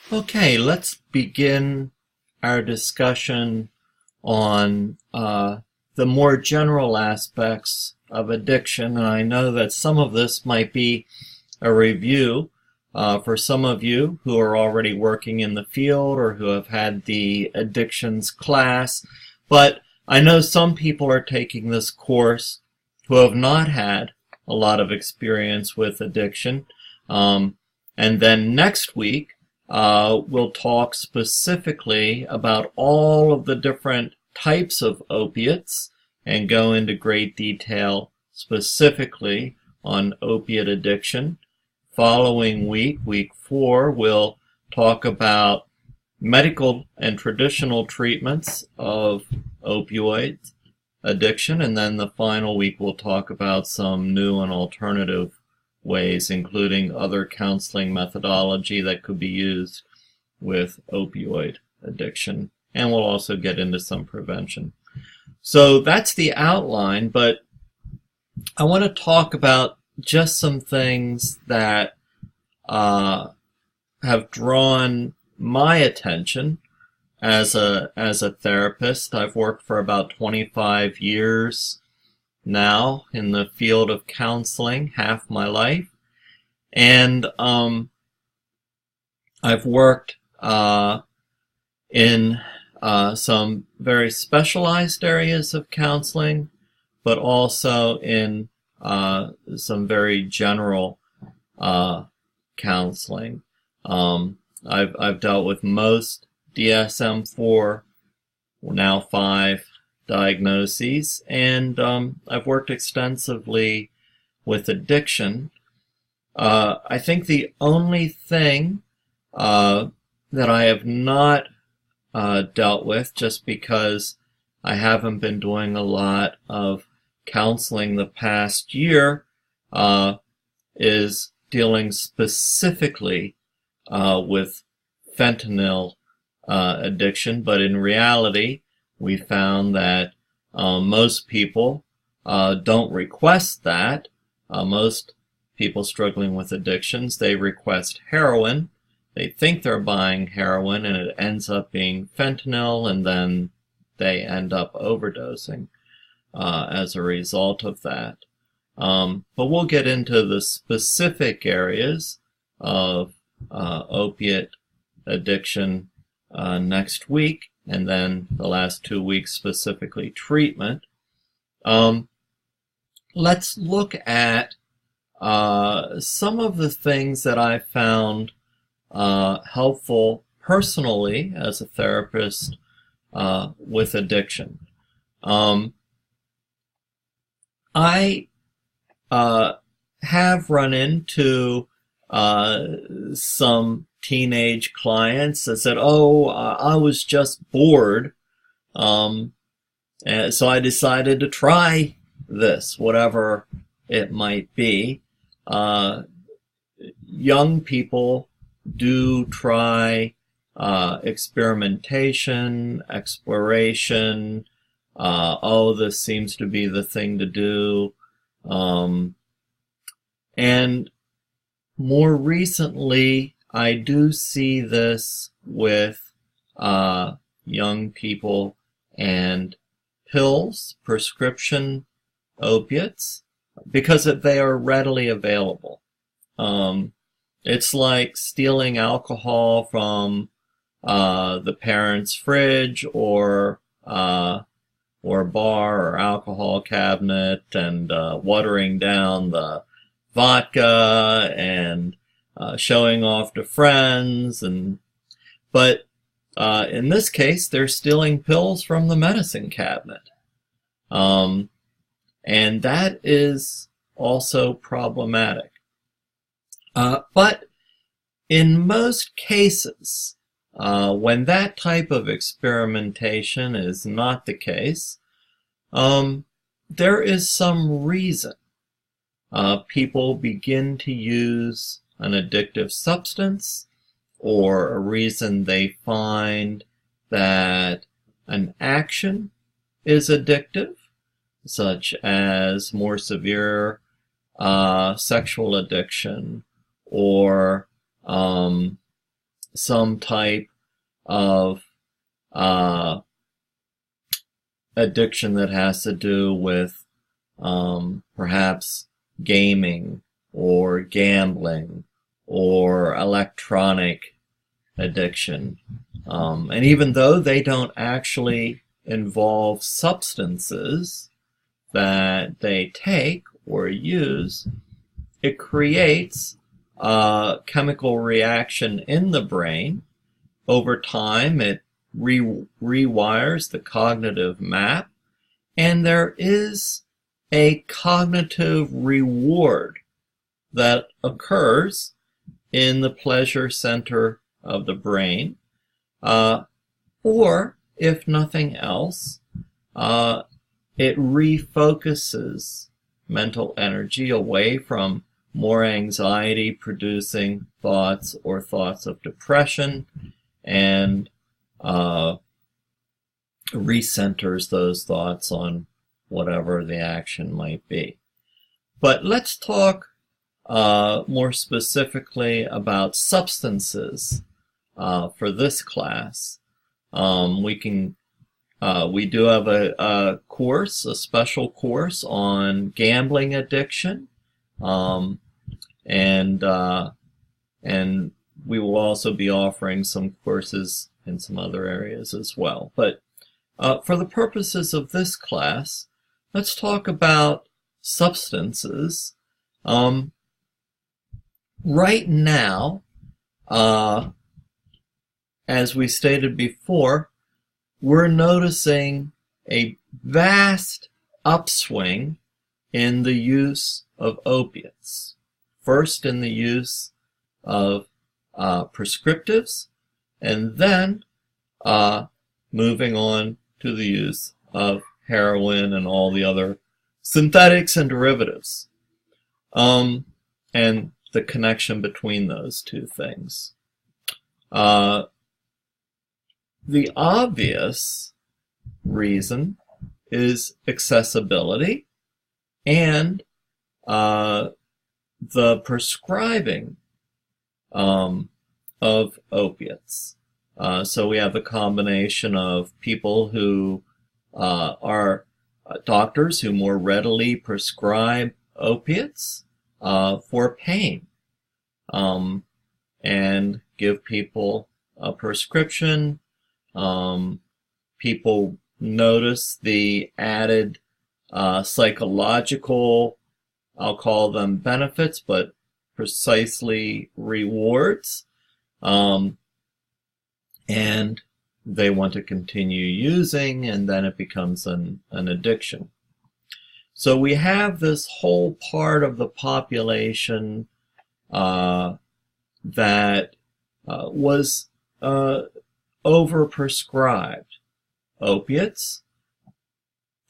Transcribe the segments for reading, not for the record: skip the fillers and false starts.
Okay, let's begin our discussion on the more general aspects of addiction. And I know that some of this might be a review for some of you who are already working in the field or who have had the addictions class. But I know some people are taking this course who have not had a lot of experience with addiction. And then next week, we'll talk specifically about all of the different types of opiates and go into great detail specifically on opiate addiction. Following week, week 4, we'll talk about medical and traditional treatments of opioid addiction, and then the final week we'll talk about some new and alternative ways, including other counseling methodology that could be used with opioid addiction. And we'll also get into some prevention. So that's the outline, but I want to talk about just some things that have drawn my attention as a therapist. I've worked for about 25 years now in the field of counseling, half my life, and I've worked in some very specialized areas of counseling, but also in some very general counseling. I've dealt with most DSM-4, now 5 diagnoses, and I've worked extensively with addiction. I think the only thing that I have not dealt with, just because I haven't been doing a lot of counseling the past year, is dealing specifically with fentanyl addiction. But in reality, we found that most people don't request that. Most people struggling with addictions, they request heroin. They think they're buying heroin, and it ends up being fentanyl, and then they end up overdosing as a result of that. But we'll get into the specific areas of opiate addiction next week, and then the last 2 weeks specifically treatment. Let's look at some of the things that I found helpful personally as a therapist with addiction. I have run into some teenage clients that said, I was just bored, and so I decided to try this, whatever it might be. Young people do try experimentation, exploration. This seems to be the thing to do. And more recently, I do see this with young people and pills, prescription opiates, because they are readily available. It's like stealing alcohol from the parents' fridge or bar or alcohol cabinet and watering down the vodka and showing off to friends. But in this case, they're stealing pills from the medicine cabinet. And that is also problematic. But in most cases, when that type of experimentation is not the case, there is some reason people begin to use an addictive substance, or a reason they find that an action is addictive, such as more severe sexual addiction, or some type of addiction that has to do with perhaps gaming or gambling or electronic addiction. And even though they don't actually involve substances that they take or use, it creates a chemical reaction in the brain. Over time, it rewires the cognitive map, and there is a cognitive reward that occurs in the pleasure center of the brain, or if nothing else, it refocuses mental energy away from more anxiety producing thoughts or thoughts of depression, and recenters those thoughts on whatever the action might be. But let's talk more specifically about substances for this class. We do have a course, a special course on gambling addiction, and we will also be offering some courses in some other areas as well. But for the purposes of this class, let's talk about substances. Right now, as we stated before, we're noticing a vast upswing in the use of opiates. First in the use of prescriptives, and then moving on to the use of heroin and all the other synthetics and derivatives, and the connection between those two things. The obvious reason is accessibility and the prescribing of opiates. So we have a combination of people who are doctors who more readily prescribe opiates for pain, and give people a prescription. People notice the added psychological, I'll call them benefits, but precisely rewards, and they want to continue using, and then it becomes an addiction. So we have this whole part of the population that was overprescribed opiates.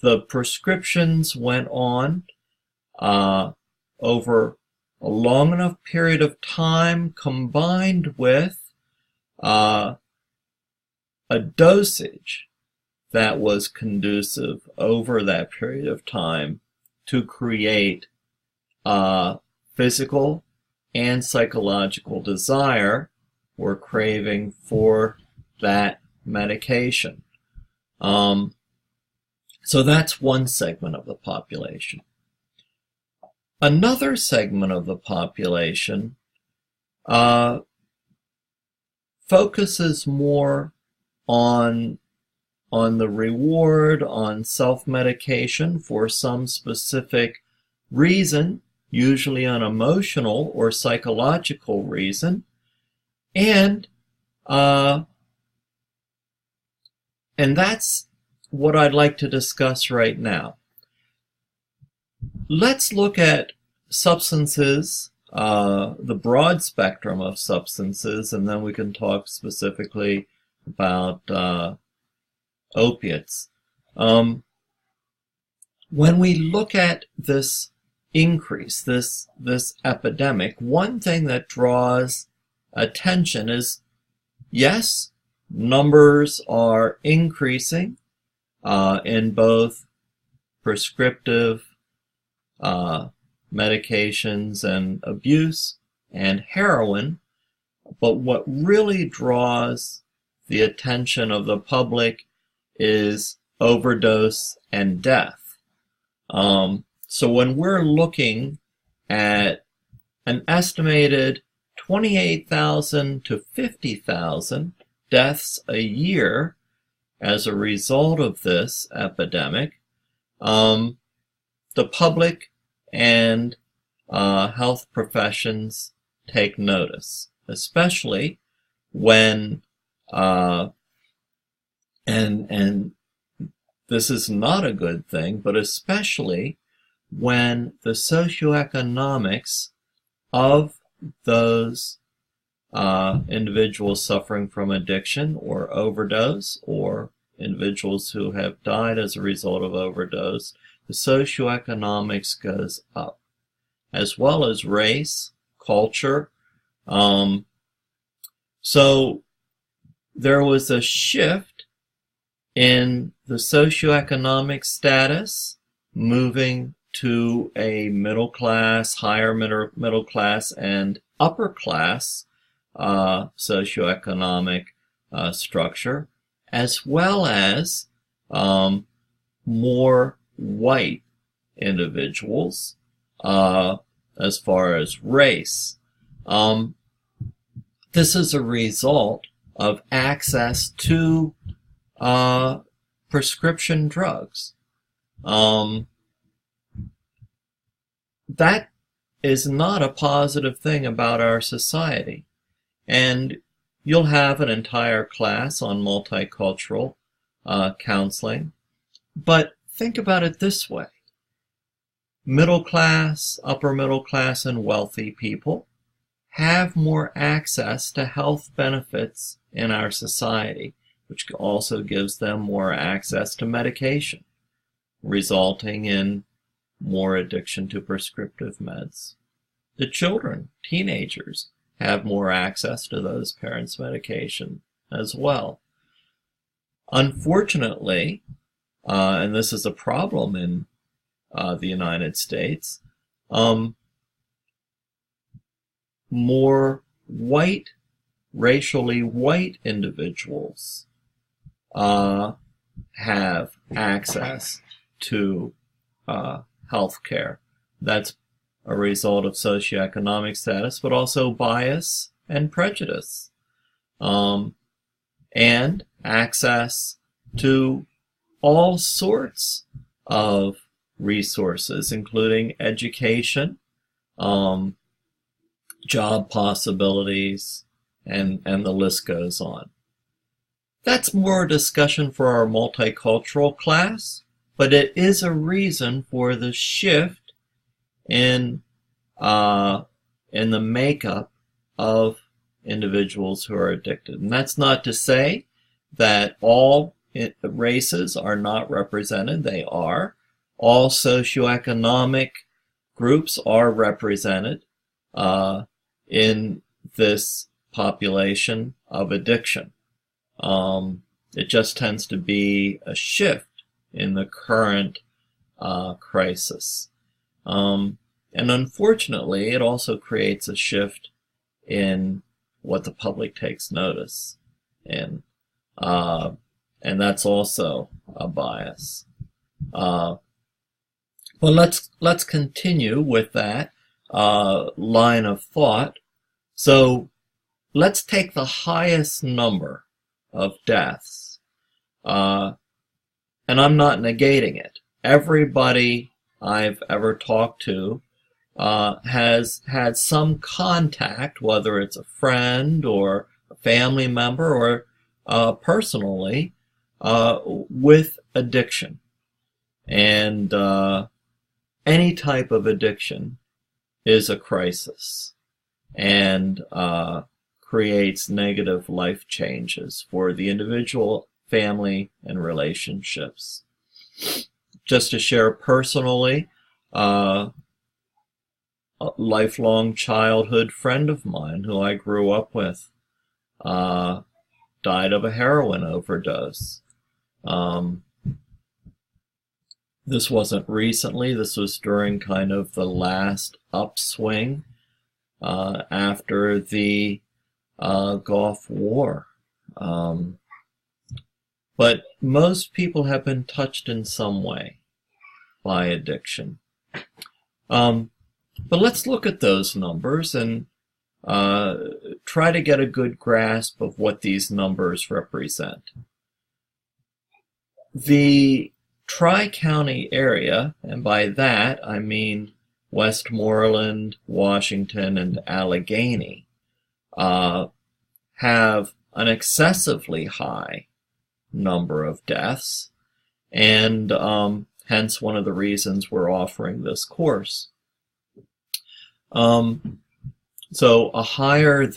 The prescriptions went on over a long enough period of time, combined with a dosage that was conducive over that period of time to create physical and psychological desire or craving for that medication. So that's one segment of the population. Another segment of the population focuses more on the reward, on self-medication for some specific reason, usually an emotional or psychological reason, and that's what I'd like to discuss right now. Let's look at substances, the broad spectrum of substances, and then we can talk specifically about opiates. When we look at this increase, this epidemic, one thing that draws attention is, yes, numbers are increasing in both prescriptive medications and abuse and heroin, But what really draws the attention of the public is overdose and death. So when we're looking at an estimated 28,000 to 50,000 deaths a year as a result of this epidemic, the public and health professions take notice, especially when, and this is not a good thing, but especially when the socioeconomics of those individuals suffering from addiction or overdose, or individuals who have died as a result of overdose, the socioeconomics goes up, as well as race, culture. So there was a shift in the socioeconomic status, moving to a middle class, higher middle class, and upper class socioeconomic structure, as well as more white individuals as far as race. This is a result of access to prescription drugs. That is not a positive thing about our society. And you'll have an entire class on multicultural counseling. But think about it this way. Middle class, upper middle class, and wealthy people have more access to health benefits in our society, which also gives them more access to medication, resulting in more addiction to prescriptive meds. The children, teenagers, have more access to those parents' medication as well. Unfortunately, and this is a problem in the United States, more white, racially white individuals have access to health care. That's a result of socioeconomic status, but also bias and prejudice, and access to all sorts of resources, including education, job possibilities, and the list goes on. That's more a discussion for our multicultural class, but it is a reason for the shift in the makeup of individuals who are addicted. And that's not to say that all races are not represented. They are. All socioeconomic groups are represented in this population of addiction. It just tends to be a shift in the current crisis. And unfortunately, it also creates a shift in what the public takes notice in. And that's also a bias. Well, let's continue with that line of thought. So let's take the highest number of deaths. And I'm not negating it. Everybody I've ever talked to has had some contact, whether it's a friend or a family member or personally, with addiction. And any type of addiction is a crisis and creates negative life changes for the individual, family, and relationships. Just to share personally, a lifelong childhood friend of mine who I grew up with died of a heroin overdose. This wasn't recently. This was during kind of the last upswing after the Gulf War. But most people have been touched in some way by addiction. But let's look at those numbers and try to get a good grasp of what these numbers represent. The Tri-County area, and by that I mean Westmoreland, Washington, and Allegheny, have an excessively high number of deaths, and hence one of the reasons we're offering this course. So a higher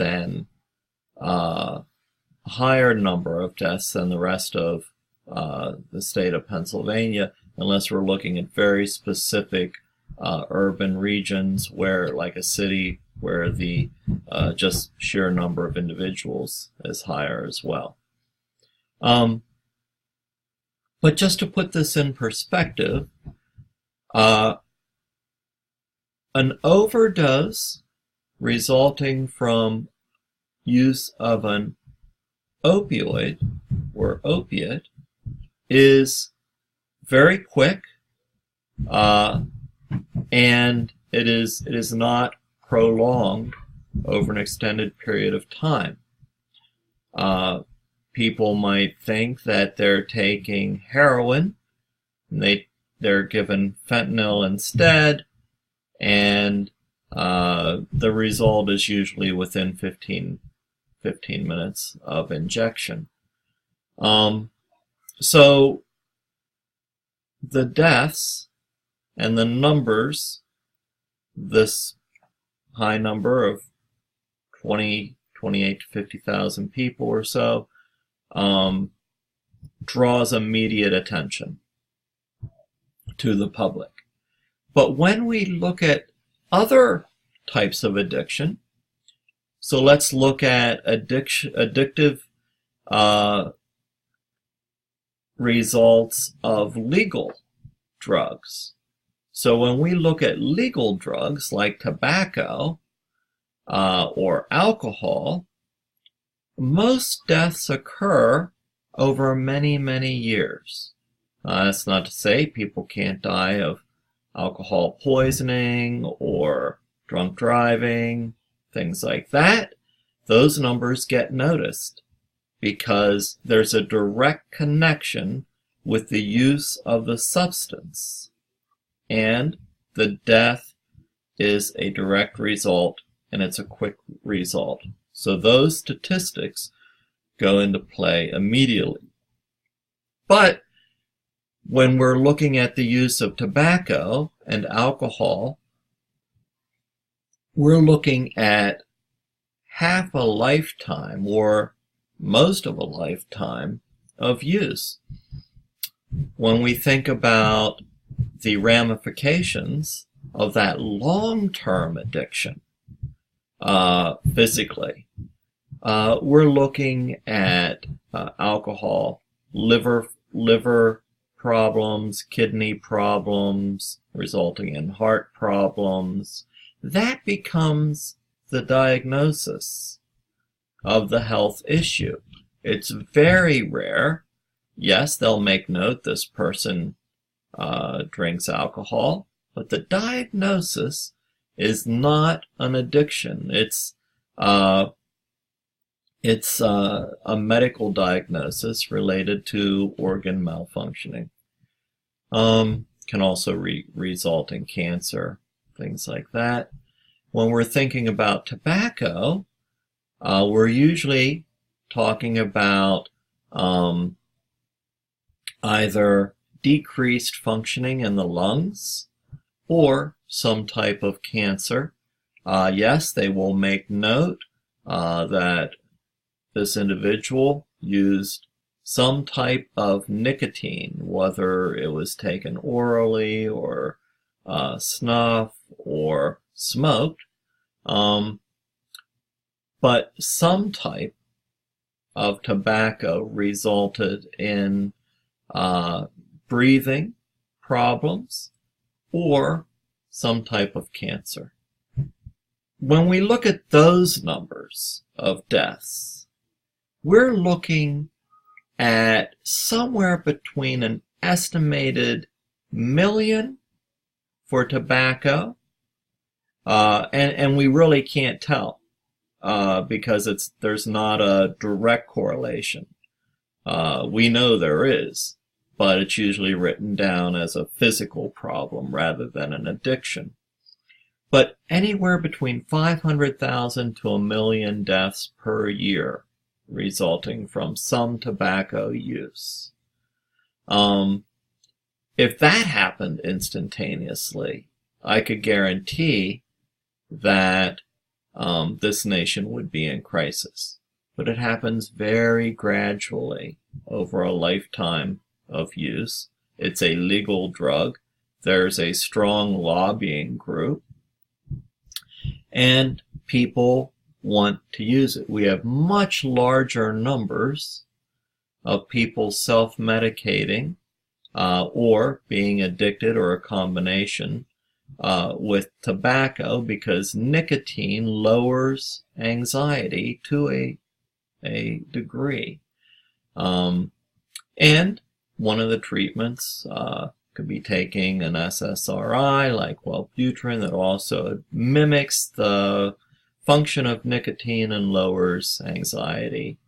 number of deaths than the rest of the state of Pennsylvania, unless we're looking at very specific urban regions where, like a city, where the just sheer number of individuals is higher as well. But just to put this in perspective, an overdose resulting from use of an opioid or opiate is very quick, and it is not prolonged over an extended period of time. People might think that they're taking heroin, and they're given fentanyl instead, and the result is usually within 15 minutes of injection. So the deaths and the numbers, this high number of 28 to 50,000 people or so, draws immediate attention to the public. But when we look at other types of addiction, so let's look at addictive results of legal drugs. So when we look at legal drugs like tobacco or alcohol, most deaths occur over many, many years. That's not to say people can't die of alcohol poisoning or drunk driving, things like that. Those numbers get noticed because there's a direct connection with the use of the substance, and the death is a direct result, and it's a quick result. So those statistics go into play immediately. But when we're looking at the use of tobacco and alcohol, we're looking at half a lifetime or most of a lifetime of use. When we think about the ramifications of that long-term addiction physically, we're looking at alcohol, liver problems, kidney problems, resulting in heart problems. That becomes the diagnosis of the health issue. It's very rare. Yes, they'll make note this person drinks alcohol, but the diagnosis is not an addiction. It's a medical diagnosis related to organ malfunctioning. Can also result in cancer, things like that. When we're thinking about tobacco, we're usually talking about either decreased functioning in the lungs or some type of cancer. Yes, they will make note that this individual used some type of nicotine, whether it was taken orally or snuff or smoked, but some type of tobacco resulted in breathing problems or some type of cancer. when we look at those numbers of deaths, we're looking at somewhere between an estimated million for tobacco, and we really can't tell because there's not a direct correlation. We know there is, but it's usually written down as a physical problem rather than an addiction. But anywhere between 500,000 to 1 million deaths per year resulting from some tobacco use. If that happened instantaneously, I could guarantee that this nation would be in crisis. But it happens very gradually over a lifetime of use. It's a legal drug. There's a strong lobbying group. And people want to use it. We have much larger numbers of people self-medicating or being addicted or a combination with tobacco because nicotine lowers anxiety to a degree. And one of the treatments could be taking an SSRI like Wellbutrin that also mimics the function of nicotine and lowers anxiety.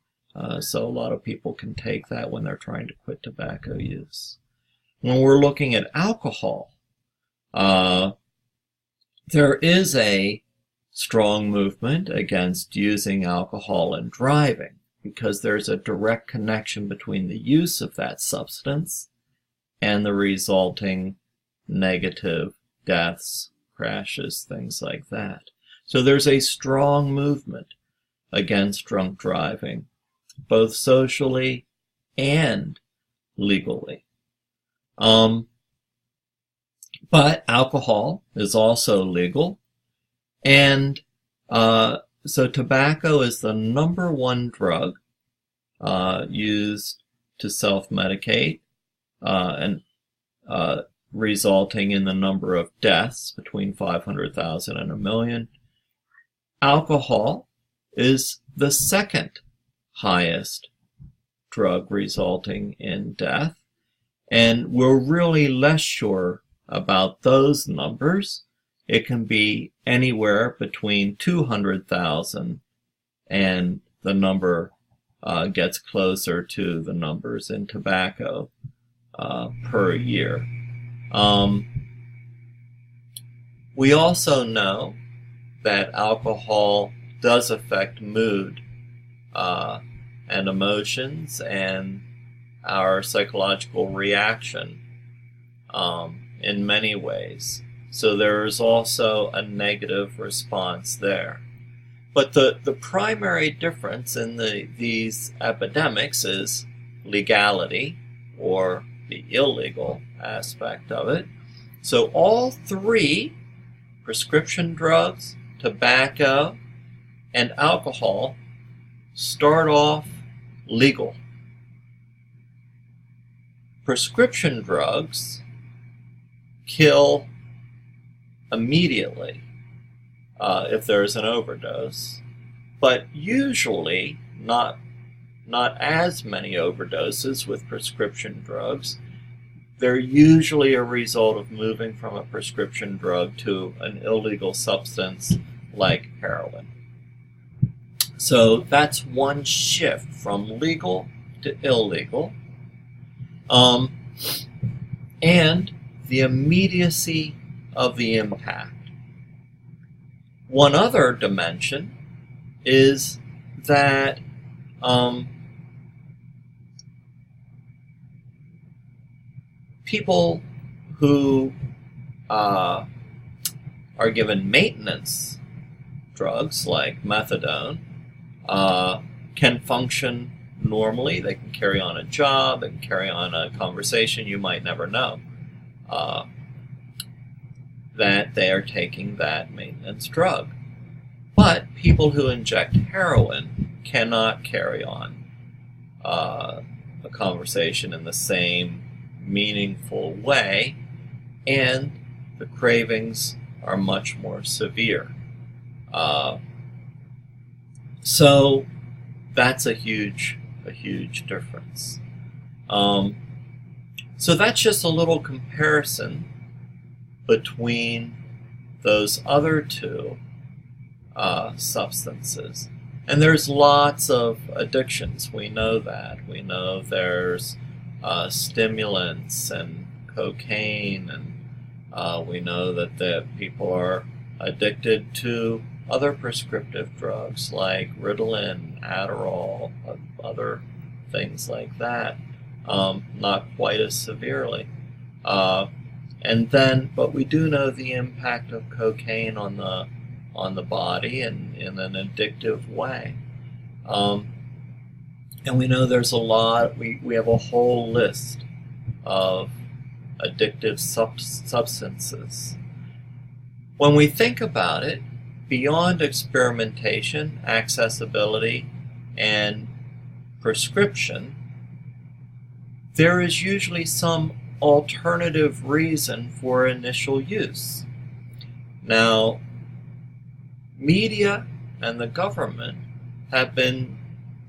So a lot of people can take that when they're trying to quit tobacco use. When we're looking at alcohol, there is a strong movement against using alcohol in driving because there's a direct connection between the use of that substance and the resulting negative deaths, crashes, things like that. So there's a strong movement against drunk driving, both socially and legally. But alcohol is also legal, and so tobacco is the #1 drug used to self-medicate and resulting in the number of deaths between 500,000 and 1 million. Alcohol is the second highest drug resulting in death, and we're really less sure about those numbers. It can be anywhere between 200,000 and the number gets closer to the numbers in tobacco per year. We also know that alcohol does affect mood and emotions and our psychological reaction in many ways. So there is also a negative response there. But the primary difference in these epidemics is legality, or the illegal aspect of it. So all three, prescription drugs, tobacco, and alcohol, start off legal. Prescription drugs kill immediately if there's an overdose, but usually not as many overdoses with prescription drugs. They're usually a result of moving from a prescription drug to an illegal substance like heroin. So that's one shift from legal to illegal. And the immediacy of the impact. One other dimension is that people who are given maintenance drugs like methadone can function normally. They can carry on a job, they can carry on a conversation. You might never know that they are taking that maintenance drug. But people who inject heroin cannot carry on a conversation in the same meaningful way, and the cravings are much more severe. So that's a huge difference. So that's just a little comparison between those other two substances. And there's lots of addictions. We know that. We know there's stimulants and cocaine, and we know that people are addicted to other prescriptive drugs like Ritalin, Adderall, other things like that. Not quite as severely. But we do know the impact of cocaine on the body in an addictive way. And we know there's a lot, we have a whole list of addictive substances. When we think about it, beyond experimentation, accessibility, and prescription, there is usually some alternative reason for initial use. Now, media and the government have been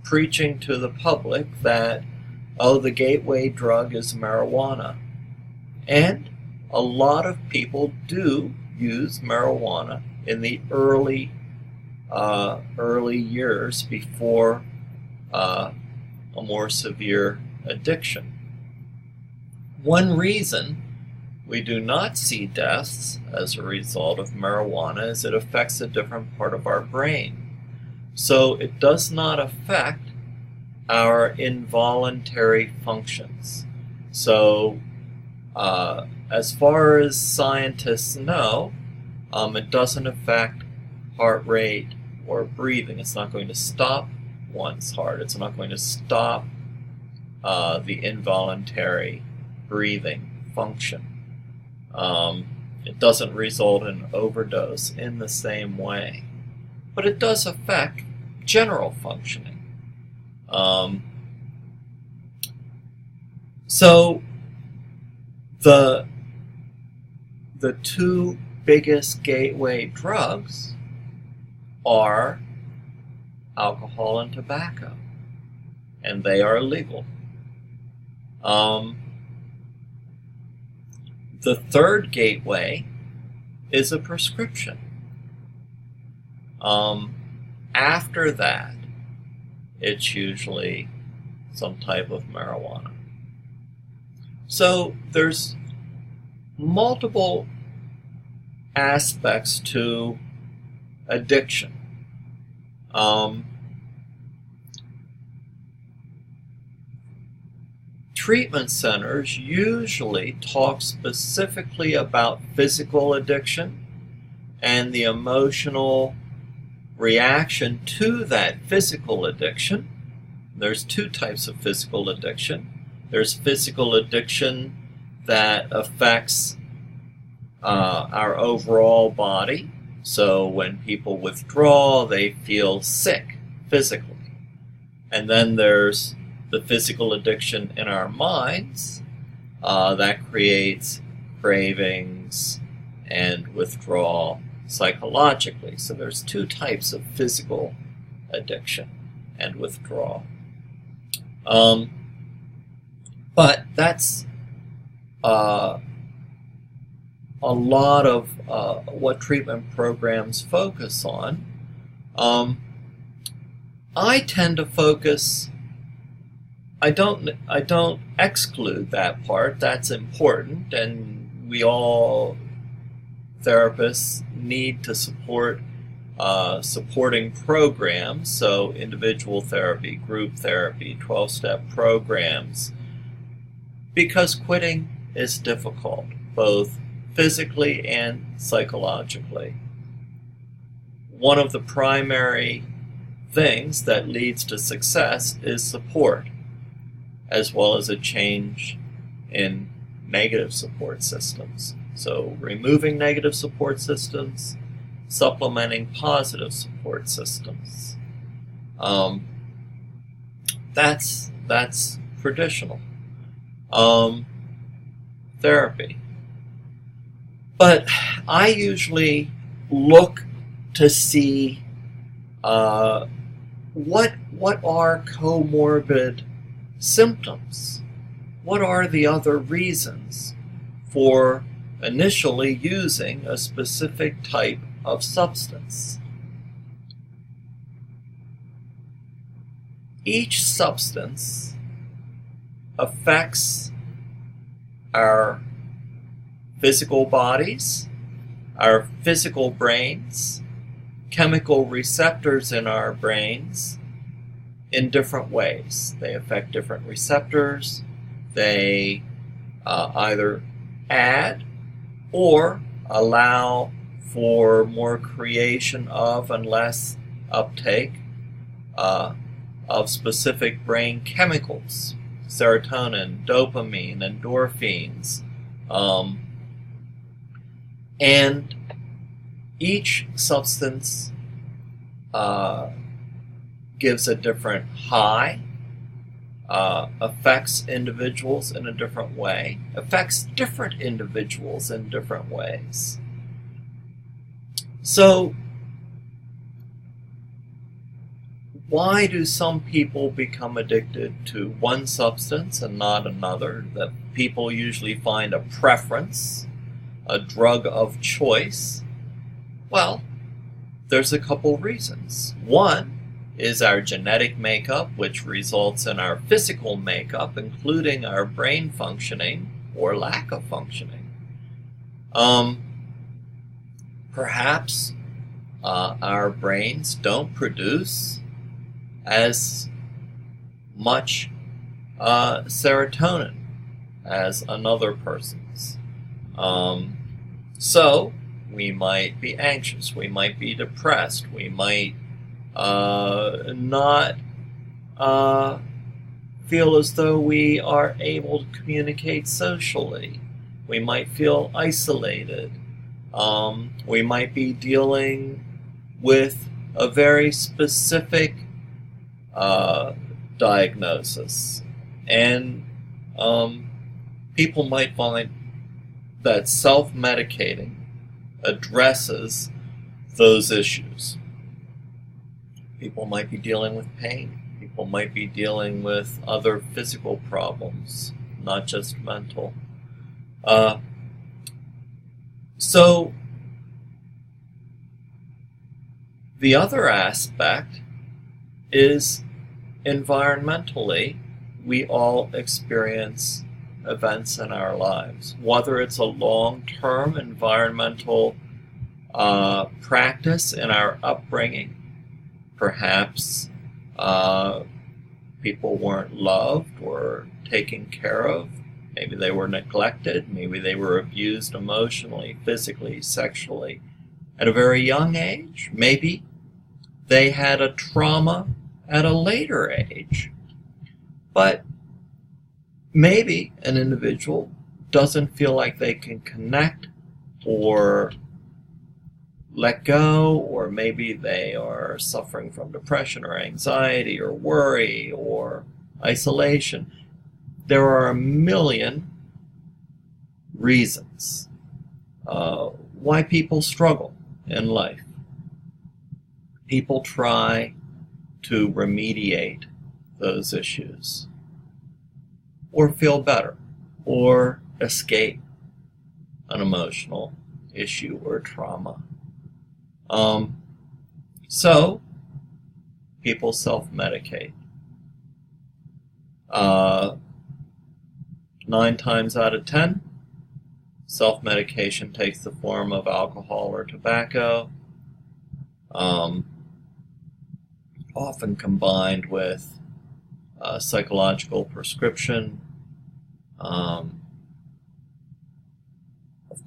preaching to the public that, oh, the gateway drug is marijuana. And a lot of people do use marijuana in the early years before a more severe addiction. One reason we do not see deaths as a result of marijuana is it affects a different part of our brain. So it does not affect our involuntary functions. So as far as scientists know, it doesn't affect heart rate or breathing. It's not going to stop one's heart. It's not going to stop the involuntary breathing function. It doesn't result in overdose in the same way. But it does affect general functioning. So the two biggest gateway drugs are alcohol and tobacco, and they are illegal. The third gateway is a prescription. After that, it's usually some type of marijuana. So there's multiple aspects to addiction. Treatment centers usually talk specifically about physical addiction and the emotional reaction to that physical addiction. There's two types of physical addiction. There's physical addiction that affects our overall body. So when people withdraw, they feel sick physically. And then there's the physical addiction in our minds that creates cravings and withdrawal psychologically. So there's two types of physical addiction and withdrawal. But that's a lot of what treatment programs focus on. I tend to focus. I don't exclude that part. That's important, and we all therapists need to support supporting programs. So individual therapy, group therapy, 12-step programs, because quitting is difficult, both physically and psychologically. One of the primary things that leads to success is support, as well as a change in negative support systems. So removing negative support systems, supplementing positive support systems. That's traditional therapy. But I usually look to see what are comorbid symptoms. What are the other reasons for initially using a specific type of substance? Each substance affects our physical bodies, our physical brains, chemical receptors in our brains in different ways. They affect different receptors. They either add or allow for more creation of and less uptake of specific brain chemicals, serotonin, dopamine, endorphins, and each substance gives a different high, affects individuals in a different way, affects different individuals in different ways. So, why do some people become addicted to one substance and not another? That people usually find a preference, a drug of choice. Well, there's a couple reasons. One is our genetic makeup, which results in our physical makeup, including our brain functioning or lack of functioning. Perhaps our brains don't produce as much serotonin as another person's. So we might be anxious, we might be depressed, we might not feel as though we are able to communicate socially. We might feel isolated. We might be dealing with a very specific diagnosis. And people might find that self-medicating addresses those issues. People might be dealing with pain. People might be dealing with other physical problems, not just mental. So the other aspect is environmentally, we all experience events in our lives. Whether it's a long-term environmental practice in our upbringing, perhaps people weren't loved or taken care of. Maybe they were neglected. Maybe they were abused emotionally, physically, sexually at a very young age. Maybe they had a trauma at a later age. But maybe an individual doesn't feel like they can connect or let go, or maybe they are suffering from depression or anxiety or worry or isolation. There are a million reasons why people struggle in life. People try to remediate those issues, or feel better, or escape an emotional issue or trauma. So, people self-medicate. 9 times out of 10, self-medication takes the form of alcohol or tobacco, often combined with psychological prescription. Of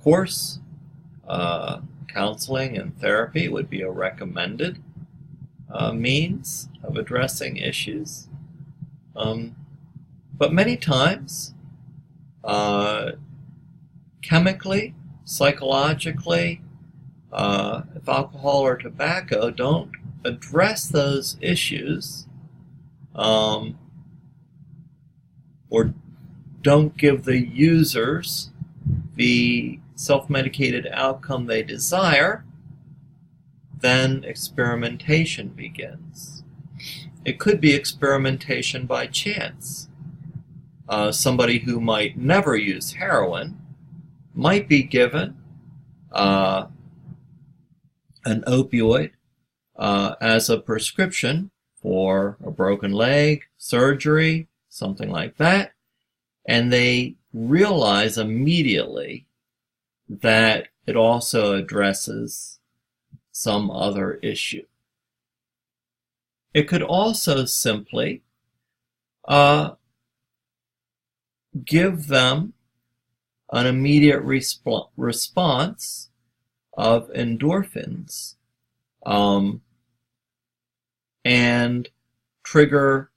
course, counseling and therapy would be a recommended means of addressing issues. But many times, chemically, psychologically, if alcohol or tobacco don't address those issues, or don't give the users the self-medicated outcome they desire, then experimentation begins. It could be experimentation by chance. Somebody who might never use heroin might be given an opioid as a prescription for a broken leg, surgery, something like that, and they realize immediately that it also addresses some other issue. It could also simply give them an immediate response of endorphins and trigger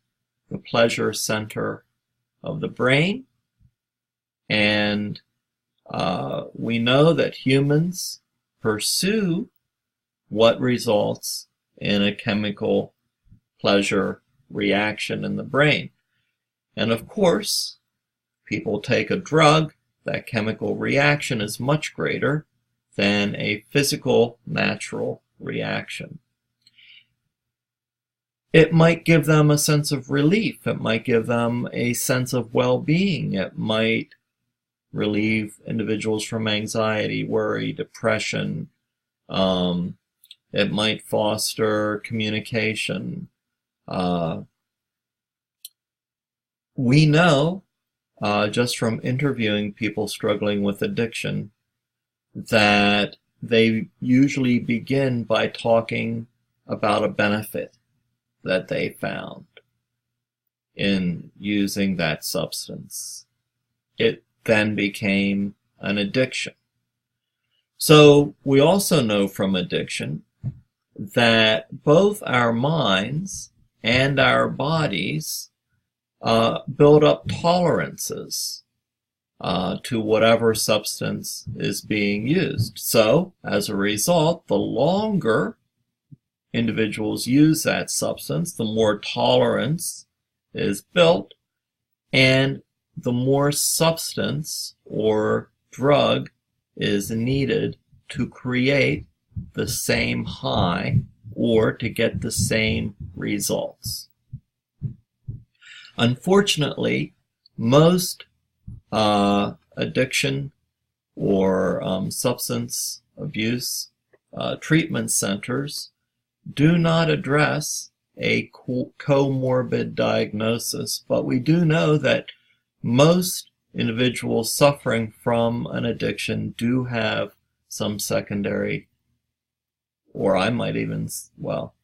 the pleasure center of the brain. And we know that humans pursue what results in a chemical pleasure reaction in the brain. And of course, people take a drug, that chemical reaction is much greater than a physical, natural reaction. It might give them a sense of relief. It might give them a sense of well-being. It might relieve individuals from anxiety, worry, depression. It might foster communication. We know, just from interviewing people struggling with addiction, that they usually begin by talking about a benefit that they found in using that substance. It then became an addiction. So we also know from addiction that both our minds and our bodies build up tolerances to whatever substance is being used. So, as a result, the longer individuals use that substance, the more tolerance is built, and the more substance or drug is needed to create the same high or to get the same results. Unfortunately, most addiction or substance abuse treatment centers do not address a comorbid diagnosis, but we do know that most individuals suffering from an addiction do have some secondary, or I might even, well,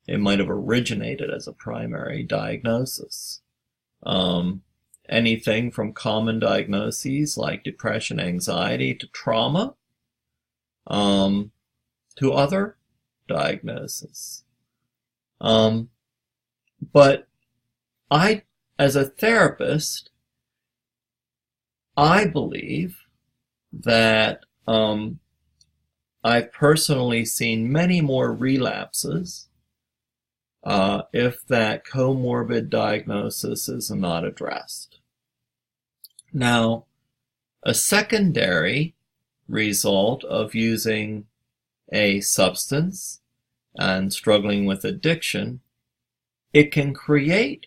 it might have originated as a primary diagnosis. Anything from common diagnoses like depression, anxiety, to trauma, to other diagnoses. But I, as a therapist, I believe that I've personally seen many more relapses if that comorbid diagnosis is not addressed. Now, a secondary result of using a substance and struggling with addiction, it can create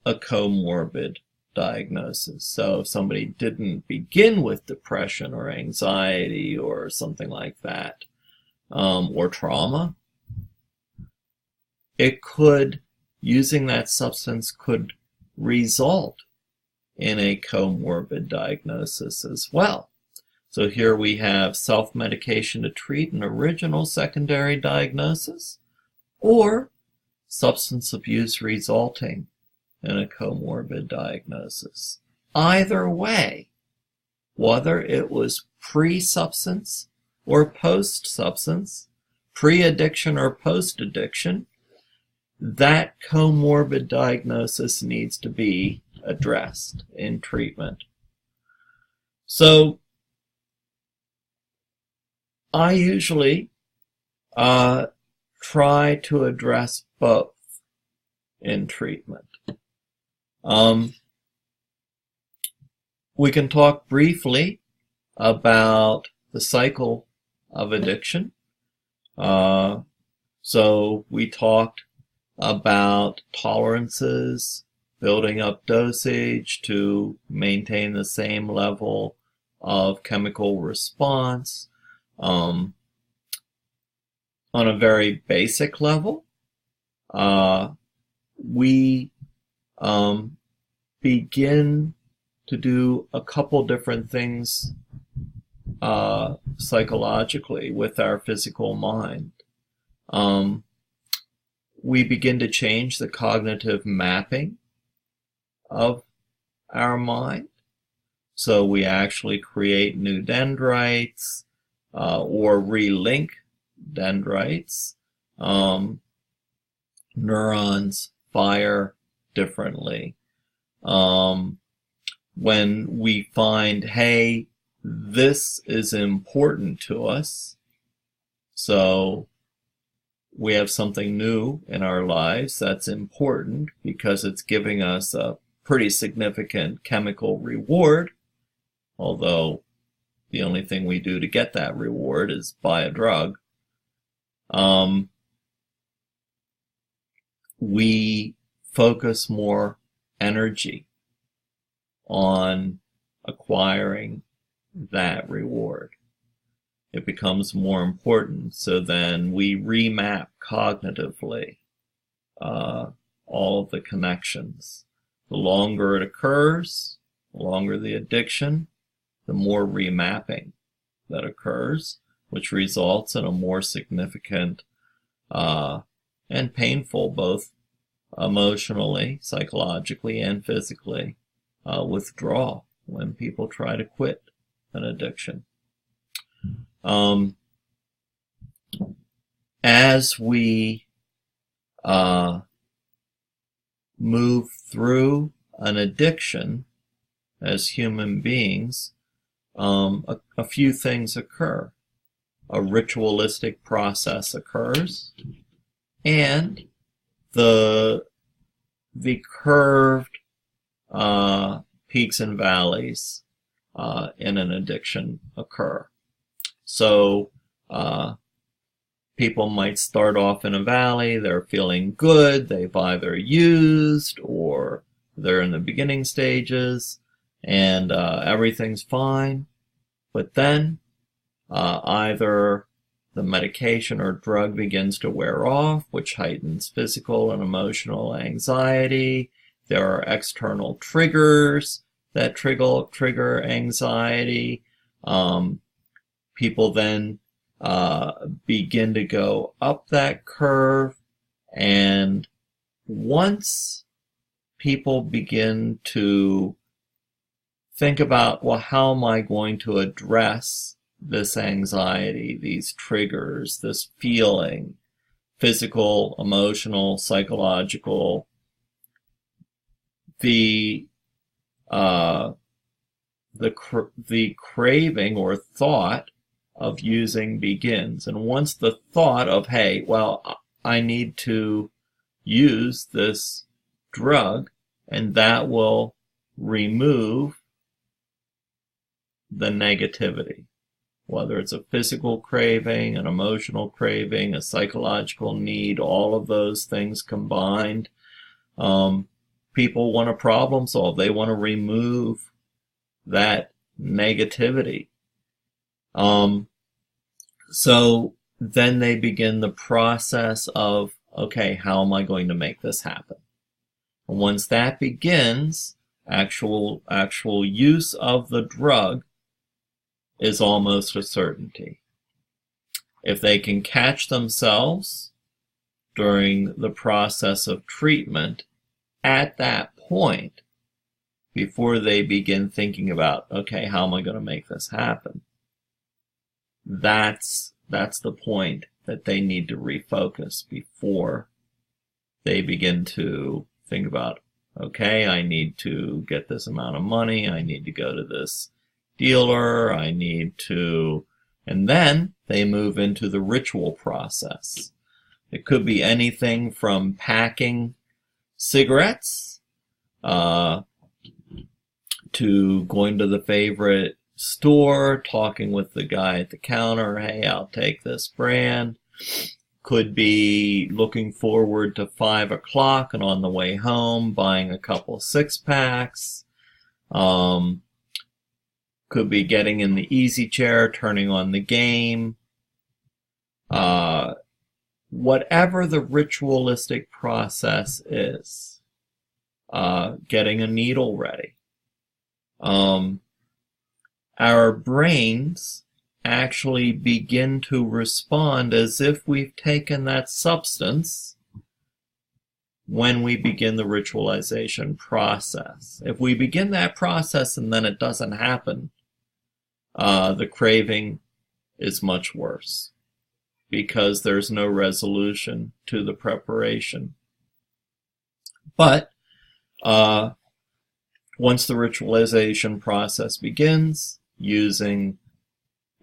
a comorbid diagnosis. So if somebody didn't begin with depression or anxiety or something like that, or trauma, it could, using that substance could result in a comorbid diagnosis as well. So here we have self-medication to treat an original secondary diagnosis, or substance abuse resulting in a comorbid diagnosis. Either way, whether it was pre-substance or post-substance, pre-addiction or post-addiction, that comorbid diagnosis needs to be addressed in treatment. So, I usually try to address both in treatment. We can talk briefly about the cycle of addiction. So we talked about tolerances, building up dosage to maintain the same level of chemical response. On a very basic level, we begin to do a couple different things psychologically with our physical mind. We begin to change the cognitive mapping of our mind. So we actually create new dendrites or relink dendrites. Neurons fire differently. When we find, hey, this is important to us, so we have something new in our lives that's important because it's giving us a pretty significant chemical reward, although the only thing we do to get that reward is buy a drug. We focus more energy on acquiring that reward. It becomes more important, so then we remap cognitively all of the connections. The longer it occurs, the longer the addiction, the more remapping that occurs, which results in a more significant and painful, both emotionally, psychologically, and physically, withdrawal when people try to quit an addiction. As we move through an addiction as human beings, a few things occur. A ritualistic process occurs, and the curved peaks and valleys in an addiction occur. So people might start off in a valley, they're feeling good, they've either used or they're in the beginning stages, and everything's fine. But then either the medication or drug begins to wear off, which heightens physical and emotional anxiety. There are external triggers that trigger anxiety. People then begin to go up that curve, and once people begin to think about, well, how am I going to address this anxiety, these triggers, this feeling, physical, emotional, psychological, the craving or thought of using begins. And once the thought of, hey, well, I need to use this drug, and that will remove the negativity, whether it's a physical craving, an emotional craving, a psychological need, all of those things combined. People want to problem solve. They want to remove that negativity. So then they begin the process of, okay, how am I going to make this happen? And once that begins, actual use of the drug is almost a certainty. If they can catch themselves during the process of treatment at that point, before they begin thinking about, okay, how am I going to make this happen? That's the point that they need to refocus before they begin to think about, okay, I need to get this amount of money, I need to go to this dealer, I need to, and then they move into the ritual process. It could be anything from packing cigarettes to going to the favorite store, talking with the guy at the counter, hey, I'll take this brand, Could be looking forward to 5 o'clock and on the way home buying a couple 6-packs. Could be getting in the easy chair, turning on the game. Whatever the ritualistic process is, getting a needle ready. Our brains actually begin to respond as if we've taken that substance when we begin the ritualization process. If we begin that process and then it doesn't happen, the craving is much worse because there's no resolution to the preparation. But once the ritualization process begins, using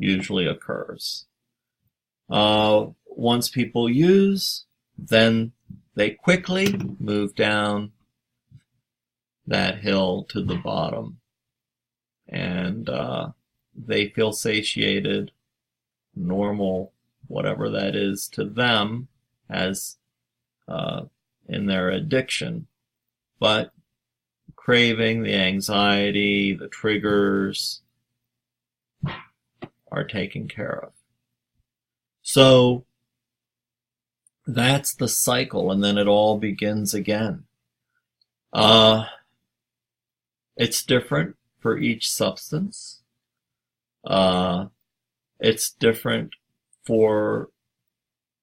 usually occurs. Once people use, then they quickly move down that hill to the bottom, and they feel satiated, normal, whatever that is to them as in their addiction. But craving, the anxiety, the triggers are taken care of. So that's the cycle, and then it all begins again. It's different for each substance. It's different for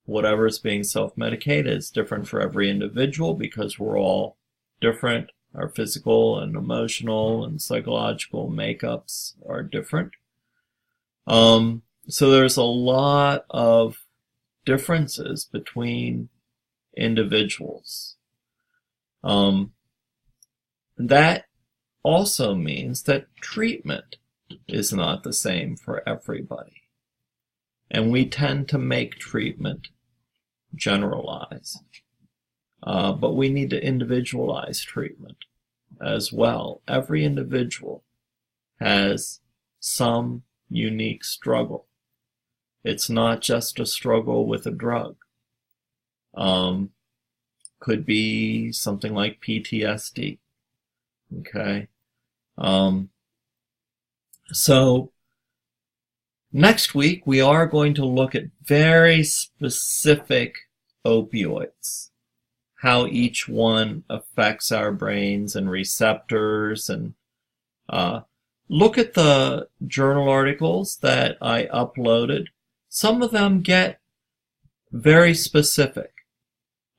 whatever is being self-medicated. It's different for every individual because we're all different. Our physical and emotional and psychological makeups are different. So there's a lot of differences between individuals. That also means that treatment is not the same for everybody. And we tend to make treatment generalized. But we need to individualize treatment as well. Every individual has some unique struggle. It's not just a struggle with a drug. Could be something like PTSD. Okay. So next week we are going to look at very specific opioids, how each one affects our brains and receptors, and look at the journal articles that I uploaded. Some of them get very specific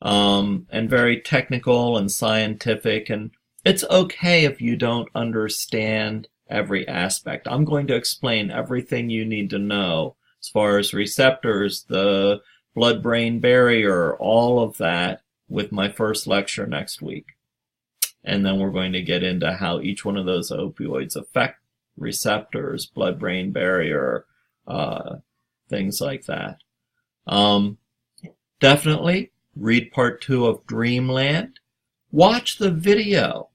and very technical and scientific, and it's okay if you don't understand every aspect. I'm going to explain everything you need to know as far as receptors, the blood-brain barrier, all of that with my first lecture next week. And then we're going to get into how each one of those opioids affect receptors, blood-brain barrier, things like that. Definitely read part 2 of Dreamland. Watch the video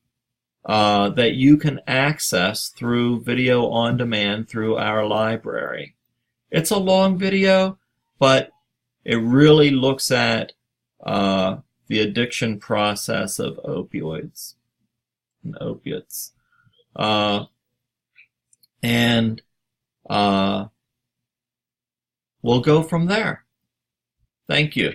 that you can access through video on demand through our library. It's a long video, but it really looks at the addiction process of opioids and opiates. And we'll go from there. Thank you.